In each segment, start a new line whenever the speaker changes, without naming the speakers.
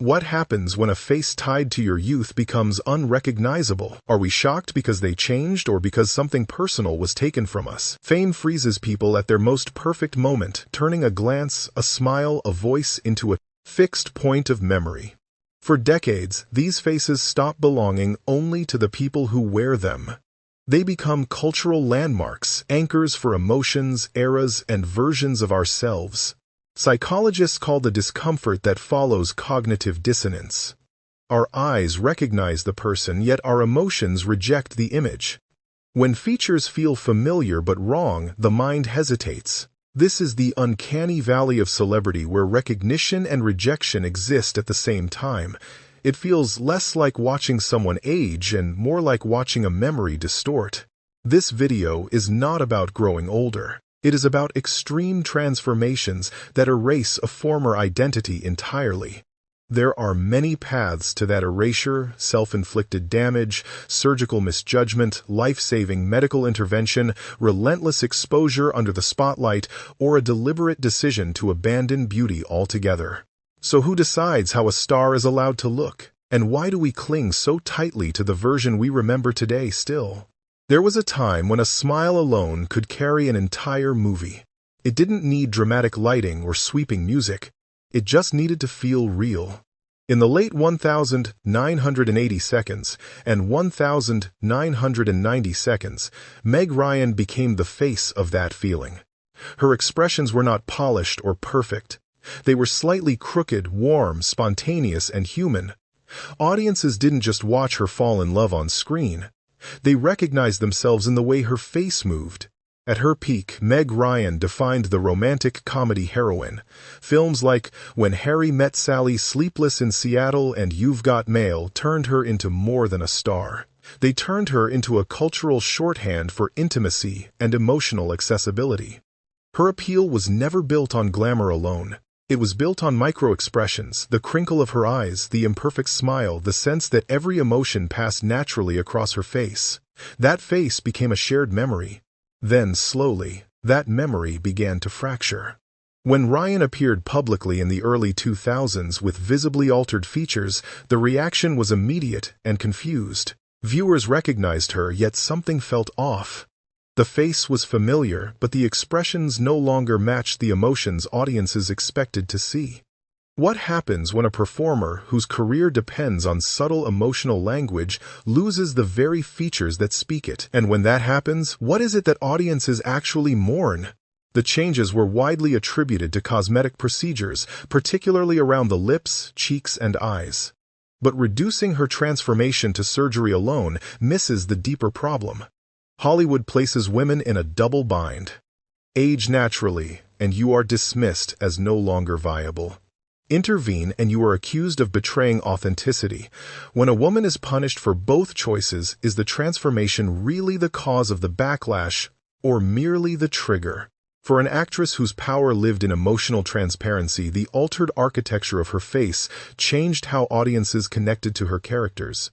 What happens when a face tied to your youth becomes unrecognizable? Are we shocked because they changed or because something personal was taken from us? Fame freezes people at their most perfect moment, turning a glance, a smile, a voice into a fixed point of memory. For decades, these faces stop belonging only to the people who wear them. They become cultural landmarks, anchors for emotions, eras, and versions of ourselves. Psychologists call the discomfort that follows cognitive dissonance. Our eyes recognize the person, yet our emotions reject the image. When features feel familiar but wrong, the mind hesitates. This is the uncanny valley of celebrity where recognition and rejection exist at the same time. It feels less like watching someone age and more like watching a memory distort. This video is not about growing older. It is about extreme transformations that erase a former identity entirely. There are many paths to that erasure: self-inflicted damage, surgical misjudgment, life-saving medical intervention, relentless exposure under the spotlight, or a deliberate decision to abandon beauty altogether. So who decides how a star is allowed to look? And why do we cling so tightly to the version we remember today still? There was a time when a smile alone could carry an entire movie. It didn't need dramatic lighting or sweeping music. It just needed to feel real. In the late 1980 seconds and 1990 seconds, Meg Ryan became the face of that feeling. Her expressions were not polished or perfect. They were slightly crooked, warm, spontaneous, and human. Audiences didn't just watch her fall in love on screen. They recognized themselves in the way her face moved. At her peak, Meg Ryan defined the romantic comedy heroine. Films like When Harry Met Sally, Sleepless in Seattle, and You've Got Mail turned her into more than a star. They turned her into a cultural shorthand for intimacy and emotional accessibility. Her appeal was never built on glamour alone. It was built on micro-expressions: the crinkle of her eyes, the imperfect smile, the sense that every emotion passed naturally across her face. That face became a shared memory. Then, slowly, that memory began to fracture. When Ryan appeared publicly in the early 2000s with visibly altered features, the reaction was immediate and confused. Viewers recognized her, yet something felt off. The face was familiar, but the expressions no longer matched the emotions audiences expected to see. What happens when a performer whose career depends on subtle emotional language loses the very features that speak it? And when that happens, what is it that audiences actually mourn? The changes were widely attributed to cosmetic procedures, particularly around the lips, cheeks, and eyes. But reducing her transformation to surgery alone misses the deeper problem. Hollywood places women in a double bind. Age naturally, and you are dismissed as no longer viable. Intervene, and you are accused of betraying authenticity. When a woman is punished for both choices, is the transformation really the cause of the backlash, or merely the trigger? For an actress whose power lived in emotional transparency, the altered architecture of her face changed how audiences connected to her characters.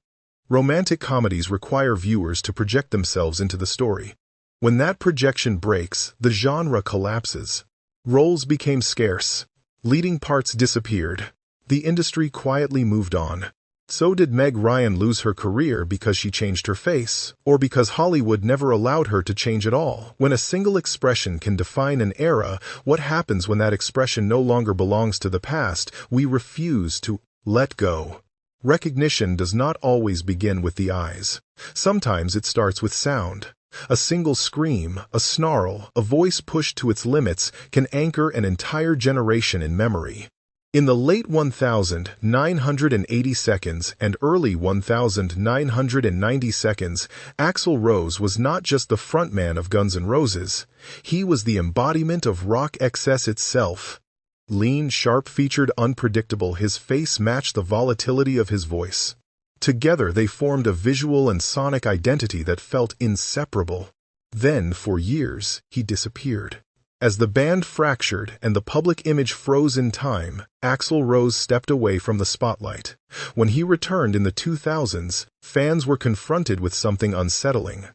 Romantic comedies require viewers to project themselves into the story. When that projection breaks, the genre collapses. Roles became scarce. Leading parts disappeared. The industry quietly moved on. So did Meg Ryan lose her career because she changed her face, or because Hollywood never allowed her to change at all? When a single expression can define an era, what happens when that expression no longer belongs to the past? We refuse to let go. Recognition does not always begin with the eyes. Sometimes it starts with sound. A single scream, a snarl, a voice pushed to its limits can anchor an entire generation in memory. In the late 1980 seconds and early 1990 seconds, Axl Rose was not just the frontman of Guns N' Roses. He was the embodiment of rock excess itself. Lean, sharp-featured, unpredictable, his face matched the volatility of his voice. Together they formed a visual and sonic identity that felt inseparable. Then, for years, he disappeared. As the band fractured and the public image froze in time, Axl Rose stepped away from the spotlight. When he returned in the 2000s, fans were confronted with something unsettling.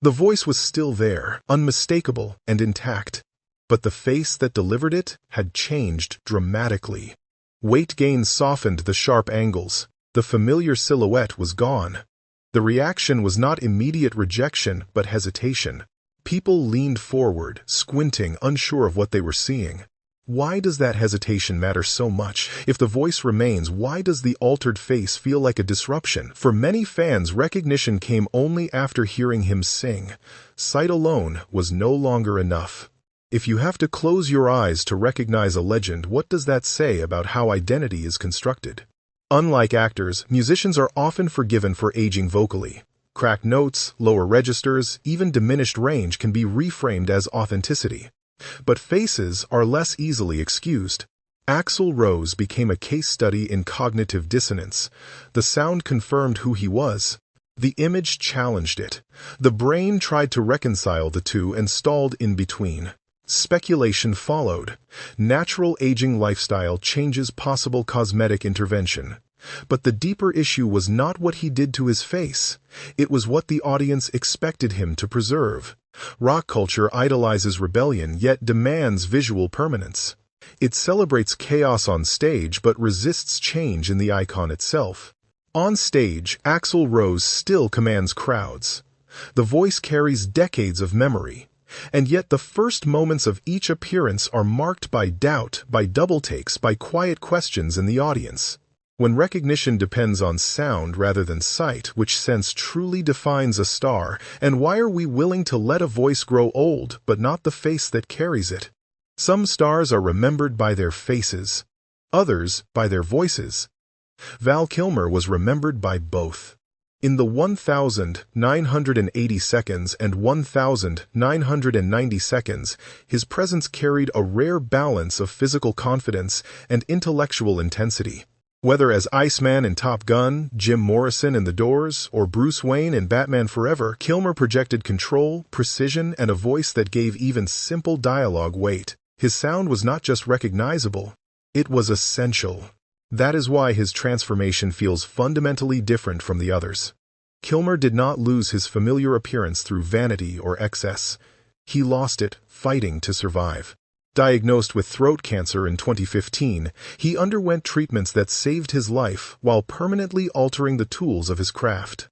The voice was still there, unmistakable and intact. But the face that delivered it had changed dramatically. Weight gain softened the sharp angles. The familiar silhouette was gone. The reaction was not immediate rejection, but hesitation. People leaned forward, squinting, unsure of what they were seeing. Why does that hesitation matter so much? If the voice remains, why does the altered face feel like a disruption? For many fans, recognition came only after hearing him sing. Sight alone was no longer enough. If you have to close your eyes to recognize a legend, what does that say about how identity is constructed? Unlike actors, musicians are often forgiven for aging vocally. Cracked notes, lower registers, even diminished range can be reframed as authenticity. But faces are less easily excused. Axl Rose became a case study in cognitive dissonance. The sound confirmed who he was. The image challenged it. The brain tried to reconcile the two and stalled in between. Speculation followed. Natural aging lifestyle changes possible cosmetic intervention. But the deeper issue was not what he did to his face. It was what the audience expected him to preserve. Rock culture idolizes rebellion, yet demands visual permanence. It celebrates chaos on stage, but resists change in the icon itself. On stage, Axl Rose still commands crowds. The voice carries decades of memory. And yet the first moments of each appearance are marked by doubt, by double takes, by quiet questions in the audience. When recognition depends on sound rather than sight, which sense truly defines a star? And why are we willing to let a voice grow old, but not the face that carries it? Some stars are remembered by their faces, others by their voices. Val Kilmer was remembered by both. In the 1,980 seconds and 1,990 seconds, his presence carried a rare balance of physical confidence and intellectual intensity. Whether as Iceman in Top Gun, Jim Morrison in The Doors, or Bruce Wayne in Batman Forever, Kilmer projected control, precision, and a voice that gave even simple dialogue weight. His sound was not just recognizable, it was essential. That is why his transformation feels fundamentally different from the others. Kilmer did not lose his familiar appearance through vanity or excess. He lost it fighting to survive. Diagnosed with throat cancer in 2015, he underwent treatments that saved his life while permanently altering the tools of his craft.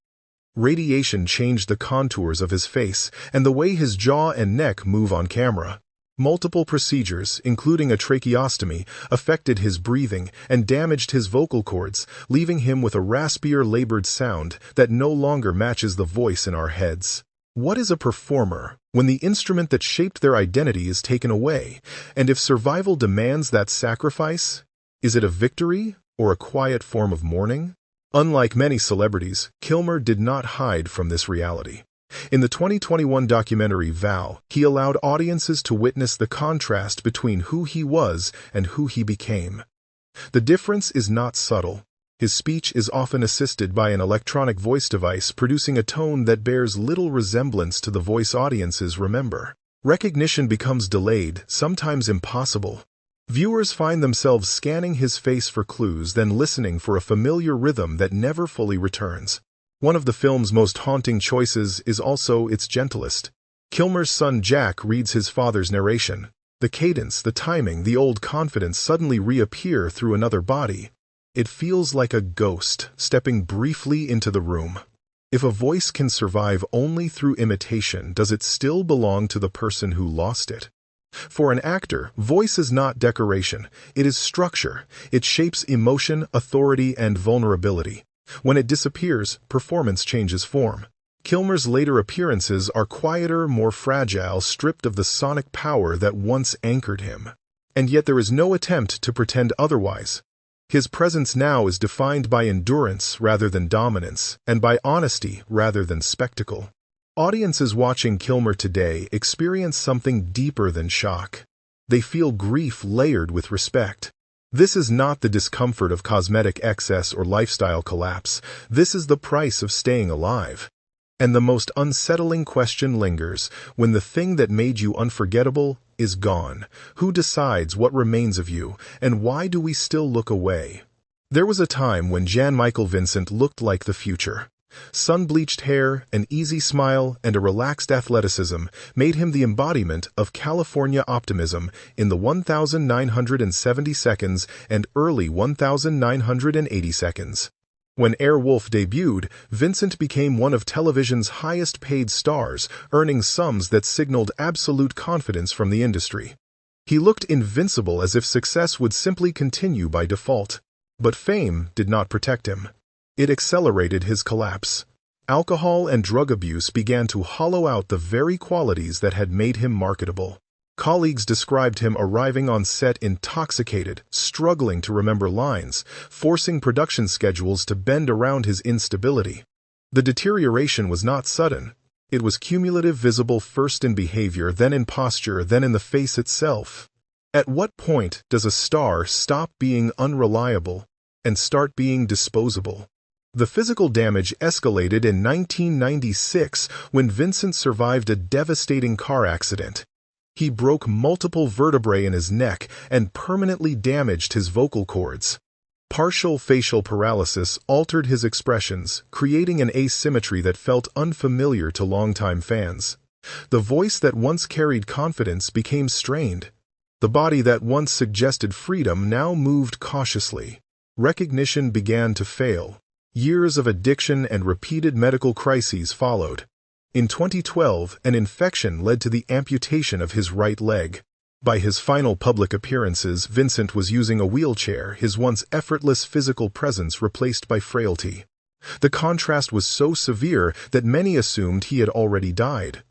Radiation changed the contours of his face and the way his jaw and neck move on camera. Multiple procedures, including a tracheostomy, affected his breathing and damaged his vocal cords, leaving him with a raspier, labored sound that no longer matches the voice in our heads. What is a performer when the instrument that shaped their identity is taken away? And if survival demands that sacrifice, is it a victory or a quiet form of mourning? Unlike many celebrities, Kilmer did not hide from this reality. In the 2021 documentary Val, he allowed audiences to witness the contrast between who he was and who he became. The difference is not subtle. His speech is often assisted by an electronic voice device, producing a tone that bears little resemblance to the voice audiences remember. Recognition becomes delayed, sometimes impossible. Viewers find themselves scanning his face for clues, then listening for a familiar rhythm that never fully returns. One of the film's most haunting choices is also its gentlest. Kilmer's son Jack reads his father's narration. The cadence, the timing, the old confidence suddenly reappear through another body. It feels like a ghost stepping briefly into the room. If a voice can survive only through imitation, does it still belong to the person who lost it? For an actor, voice is not decoration. It is structure. It shapes emotion, authority, and vulnerability. When it disappears, performance changes form. Kilmer's later appearances are quieter, more fragile, stripped of the sonic power that once anchored him. And yet there is no attempt to pretend otherwise. His presence now is defined by endurance rather than dominance, and by honesty rather than spectacle. Audiences watching Kilmer today experience something deeper than shock. They feel grief layered with respect. This is not the discomfort of cosmetic excess or lifestyle collapse. This is the price of staying alive. And the most unsettling question lingers: when the thing that made you unforgettable is gone, who decides what remains of you, and why do we still look away? There was a time when Jan Michael Vincent looked like the future. Sun-bleached hair, an easy smile, and a relaxed athleticism made him the embodiment of California optimism in the 1970 seconds and early 1980 seconds. When Airwolf debuted, Vincent became one of television's highest-paid stars, earning sums that signaled absolute confidence from the industry. He looked invincible, as if success would simply continue by default. But fame did not protect him. It accelerated his collapse. Alcohol and drug abuse began to hollow out the very qualities that had made him marketable. Colleagues described him arriving on set intoxicated, struggling to remember lines, forcing production schedules to bend around his instability. The deterioration was not sudden. It was cumulative, visible first in behavior, then in posture, then in the face itself. At what point does a star stop being unreliable and start being disposable? The physical damage escalated in 1996 when Vincent survived a devastating car accident. He broke multiple vertebrae in his neck and permanently damaged his vocal cords. Partial facial paralysis altered his expressions, creating an asymmetry that felt unfamiliar to longtime fans. The voice that once carried confidence became strained. The body that once suggested freedom now moved cautiously. Recognition began to fail. Years of addiction and repeated medical crises followed. In 2012, an infection led to the amputation of his right leg. By his final public appearances, Vincent was using a wheelchair, his once effortless physical presence replaced by frailty. The contrast was so severe that many assumed he had already died.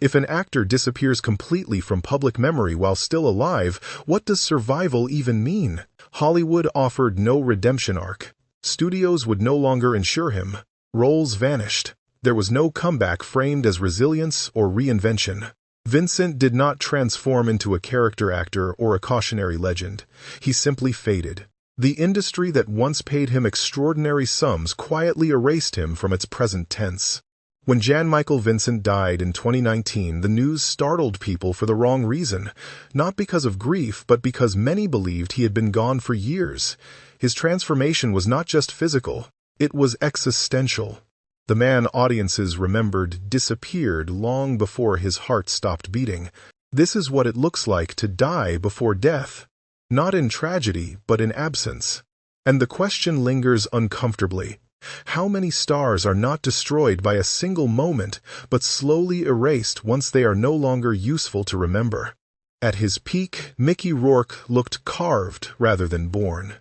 If an actor disappears completely from public memory while still alive, what does survival even mean? Hollywood offered no redemption arc. Studios would no longer insure him. Roles vanished. There was no comeback framed as resilience or reinvention. Vincent did not transform into a character actor or a cautionary legend. He simply faded. The industry that once paid him extraordinary sums quietly erased him from its present tense. When Jan-Michael Vincent died in 2019, the news startled people for the wrong reason, not because of grief, but because many believed he had been gone for years. His transformation was not just physical, it was existential. The man audiences remembered disappeared long before his heart stopped beating. This is what it looks like to die before death, not in tragedy, but in absence. And the question lingers uncomfortably. How many stars are not destroyed by a single moment, but slowly erased once they are no longer useful to remember? At his peak, Mickey Rourke looked carved rather than born.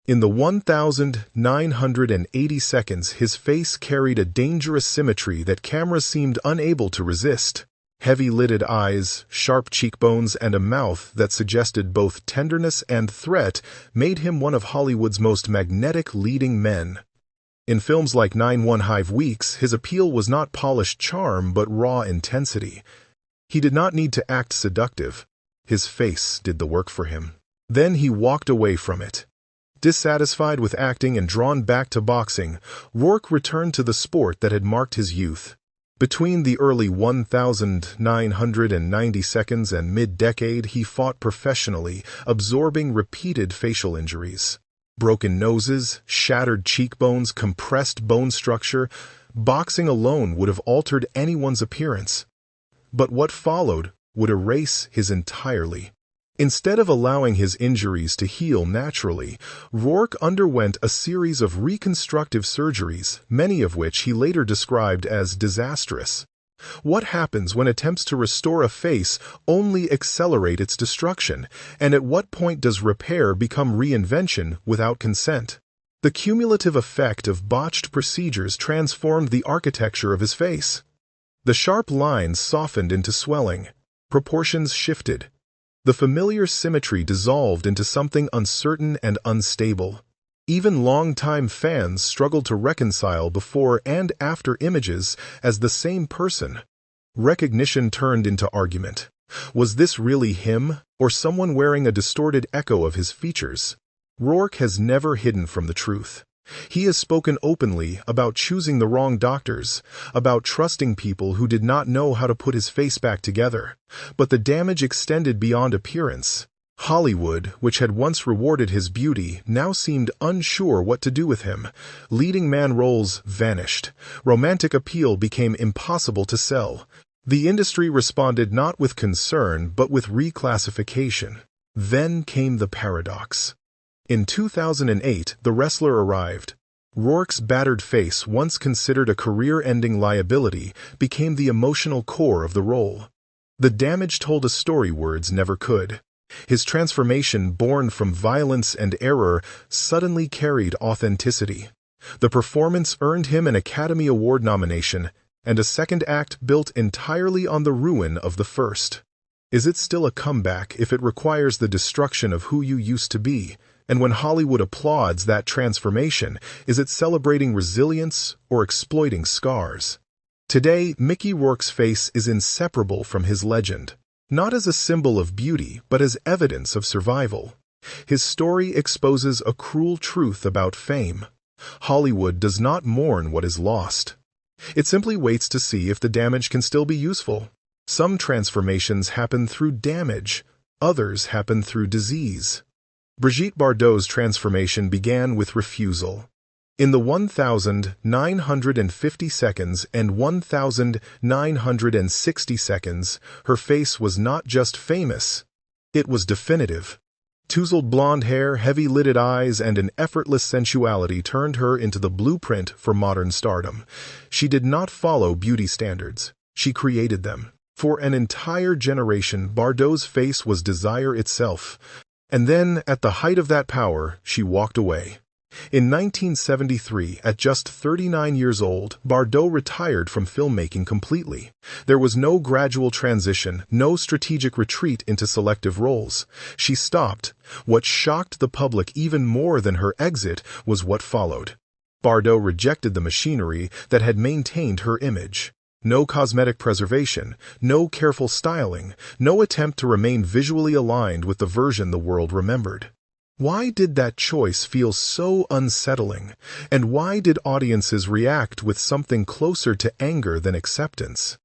In the 1980 seconds, his face carried a dangerous symmetry that cameras seemed unable to resist. Heavy-lidded eyes, sharp cheekbones, and a mouth that suggested both tenderness and threat made him one of Hollywood's most magnetic leading men. In films like 9-1-1 Weeks, his appeal was not polished charm but raw intensity. He did not need to act seductive. His face did the work for him. Then he walked away from it. Dissatisfied with acting and drawn back to boxing, Rourke returned to the sport that had marked his youth. Between the early 1990 seconds and mid-decade, he fought professionally, absorbing repeated facial injuries. Broken noses, shattered cheekbones, compressed bone structure. Boxing alone would have altered anyone's appearance. But what followed would erase his entirely. Instead of allowing his injuries to heal naturally, Rourke underwent a series of reconstructive surgeries, many of which he later described as disastrous. What happens when attempts to restore a face only accelerate its destruction, and at what point does repair become reinvention without consent? The cumulative effect of botched procedures transformed the architecture of his face. The sharp lines softened into swelling. Proportions shifted. The familiar symmetry dissolved into something uncertain and unstable. Even longtime fans struggled to reconcile before and after images as the same person. Recognition turned into argument. Was this really him, or someone wearing a distorted echo of his features? Rourke has never hidden from the truth. He has spoken openly about choosing the wrong doctors, about trusting people who did not know how to put his face back together. But the damage extended beyond appearance. Hollywood, which had once rewarded his beauty, now seemed unsure what to do with him. Leading man roles vanished. Romantic appeal became impossible to sell. The industry responded not with concern, but with reclassification. Then came the paradox. In 2008, the wrestler arrived. Rourke's battered face, once considered a career-ending liability, became the emotional core of the role. The damage told a story words never could. His transformation, born from violence and error, suddenly carried authenticity. The performance earned him an Academy Award nomination, and a second act built entirely on the ruin of the first. Is it still a comeback if it requires the destruction of who you used to be? And when Hollywood applauds that transformation, is it celebrating resilience or exploiting scars? Today, Mickey Rourke's face is inseparable from his legend. Not as a symbol of beauty, but as evidence of survival. His story exposes a cruel truth about fame. Hollywood does not mourn what is lost. It simply waits to see if the damage can still be useful. Some transformations happen through damage, others happen through disease. Brigitte Bardot's transformation began with refusal. In the 1,950 seconds and 1,960 seconds, her face was not just famous, it was definitive. Tousled blonde hair, heavy-lidded eyes, and an effortless sensuality turned her into the blueprint for modern stardom. She did not follow beauty standards. She created them. For an entire generation, Bardot's face was desire itself. And then, at the height of that power, she walked away. In 1973, at just 39 years old, Bardot retired from filmmaking completely. There was no gradual transition, no strategic retreat into selective roles. She stopped. What shocked the public even more than her exit was what followed. Bardot rejected the machinery that had maintained her image. No cosmetic preservation, no careful styling, no attempt to remain visually aligned with the version the world remembered. Why did that choice feel so unsettling? And why did audiences react with something closer to anger than acceptance?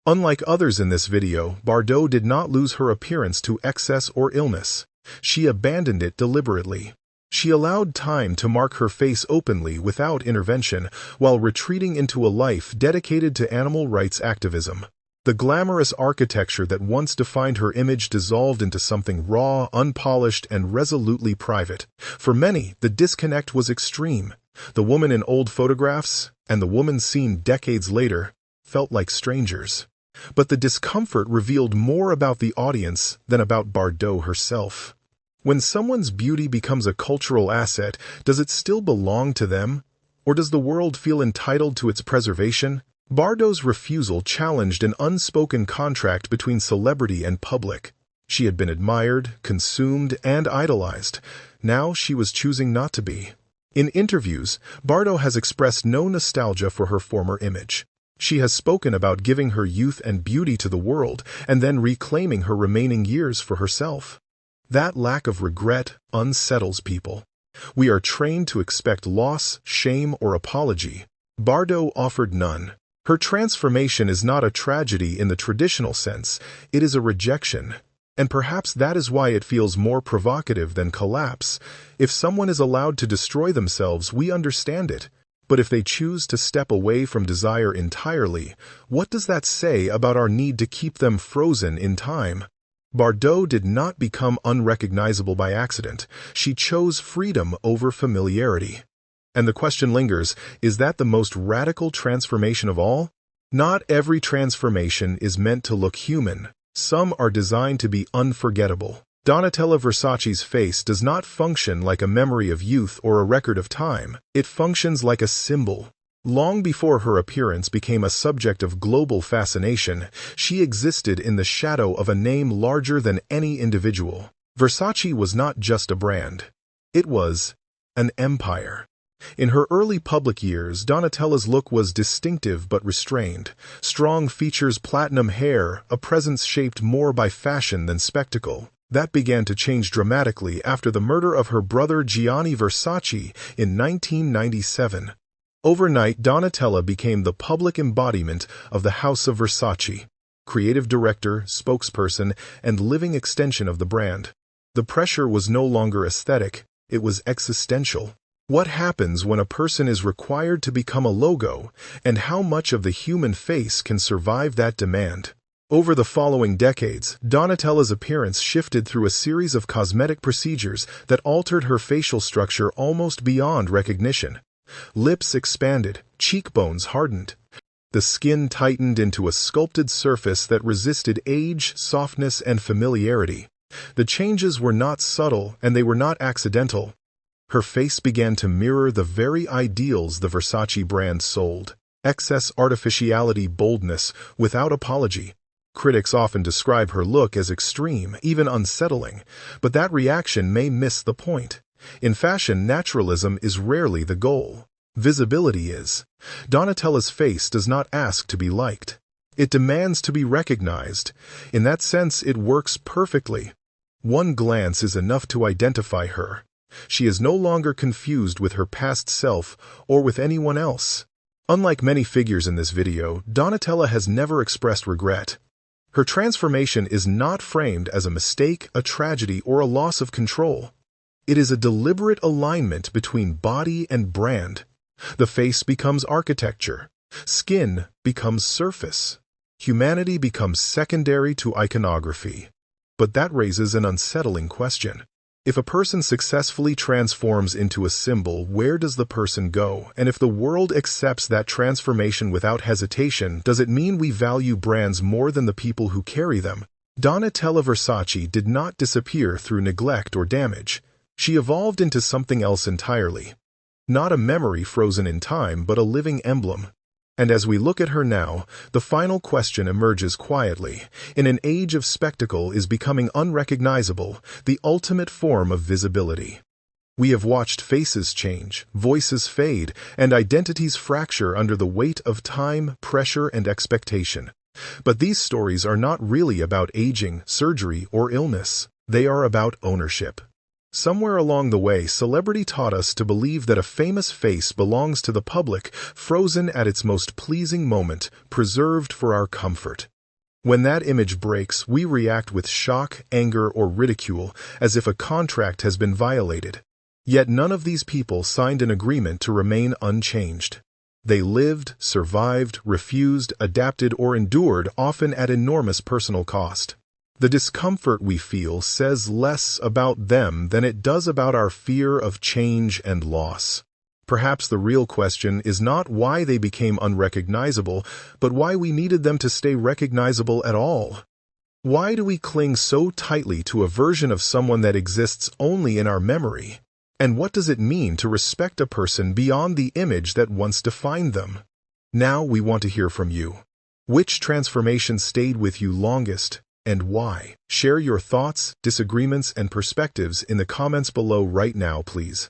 Unlike others in this video, Bardot did not lose her appearance to excess or illness. She abandoned it deliberately. She allowed time to mark her face openly without intervention, while retreating into a life dedicated to animal rights activism. The glamorous architecture that once defined her image dissolved into something raw, unpolished, and resolutely private. For many, the disconnect was extreme. The woman in old photographs, and the woman seen decades later, felt like strangers. But the discomfort revealed more about the audience than about Bardot herself. When someone's beauty becomes a cultural asset, does it still belong to them? Or does the world feel entitled to its preservation? Bardot's refusal challenged an unspoken contract between celebrity and public. She had been admired, consumed, and idolized. Now she was choosing not to be. In interviews, Bardot has expressed no nostalgia for her former image. She has spoken about giving her youth and beauty to the world and then reclaiming her remaining years for herself. That lack of regret unsettles people. We are trained to expect loss, shame, or apology. Bardot offered none. Her transformation is not a tragedy in the traditional sense, it is a rejection. And perhaps that is why it feels more provocative than collapse. If someone is allowed to destroy themselves, we understand it. But if they choose to step away from desire entirely, what does that say about our need to keep them frozen in time? Bardot did not become unrecognizable by accident. She chose freedom over familiarity. And the question lingers, is that the most radical transformation of all? Not every transformation is meant to look human. Some are designed to be unforgettable. Donatella Versace's face does not function like a memory of youth or a record of time. It functions like a symbol. Long before her appearance became a subject of global fascination, she existed in the shadow of a name larger than any individual. Versace was not just a brand. It was an empire. In her early public years, Donatella's look was distinctive but restrained. Strong features, platinum hair, a presence shaped more by fashion than spectacle. That began to change dramatically after the murder of her brother Gianni Versace in 1997. Overnight, Donatella became the public embodiment of the House of Versace, creative director, spokesperson, and living extension of the brand. The pressure was no longer aesthetic, it was existential. What happens when a person is required to become a logo, and how much of the human face can survive that demand? Over the following decades, Donatella's appearance shifted through a series of cosmetic procedures that altered her facial structure almost beyond recognition. Lips expanded, cheekbones hardened. The skin tightened into a sculpted surface that resisted age, softness, and familiarity. The changes were not subtle, and they were not accidental. Her face began to mirror the very ideals the Versace brand sold. Excess artificiality, boldness, without apology. Critics often describe her look as extreme, even unsettling, but that reaction may miss the point. In fashion, naturalism is rarely the goal. Visibility is. Donatella's face does not ask to be liked. It demands to be recognized. In that sense, it works perfectly. One glance is enough to identify her. She is no longer confused with her past self or with anyone else. Unlike many figures in this video, Donatella has never expressed regret. Her transformation is not framed as a mistake, a tragedy, or a loss of control. It is a deliberate alignment between body and brand. The face becomes architecture. Skin becomes surface. Humanity becomes secondary to iconography. But that raises an unsettling question. If a person successfully transforms into a symbol, where does the person go? And if the world accepts that transformation without hesitation, does it mean we value brands more than the people who carry them? Donatella Versace did not disappear through neglect or damage. She evolved into something else entirely. Not a memory frozen in time, but a living emblem. And as we look at her now, the final question emerges quietly. In an age of spectacle, is becoming unrecognizable the ultimate form of visibility? We have watched faces change, voices fade, and identities fracture under the weight of time, pressure, and expectation. But these stories are not really about aging, surgery, or illness. They are about ownership. Somewhere along the way, celebrity taught us to believe that a famous face belongs to the public, frozen at its most pleasing moment, preserved for our comfort. When that image breaks, we react with shock, anger, or ridicule, as if a contract has been violated. Yet none of these people signed an agreement to remain unchanged. They lived, survived, refused, adapted, or endured, often at enormous personal cost. The discomfort we feel says less about them than it does about our fear of change and loss. Perhaps the real question is not why they became unrecognizable, but why we needed them to stay recognizable at all. Why do we cling so tightly to a version of someone that exists only in our memory? And what does it mean to respect a person beyond the image that once defined them? Now we want to hear from you. Which transformation stayed with you longest? And why? Share your thoughts, disagreements, and perspectives in the comments below right now, please.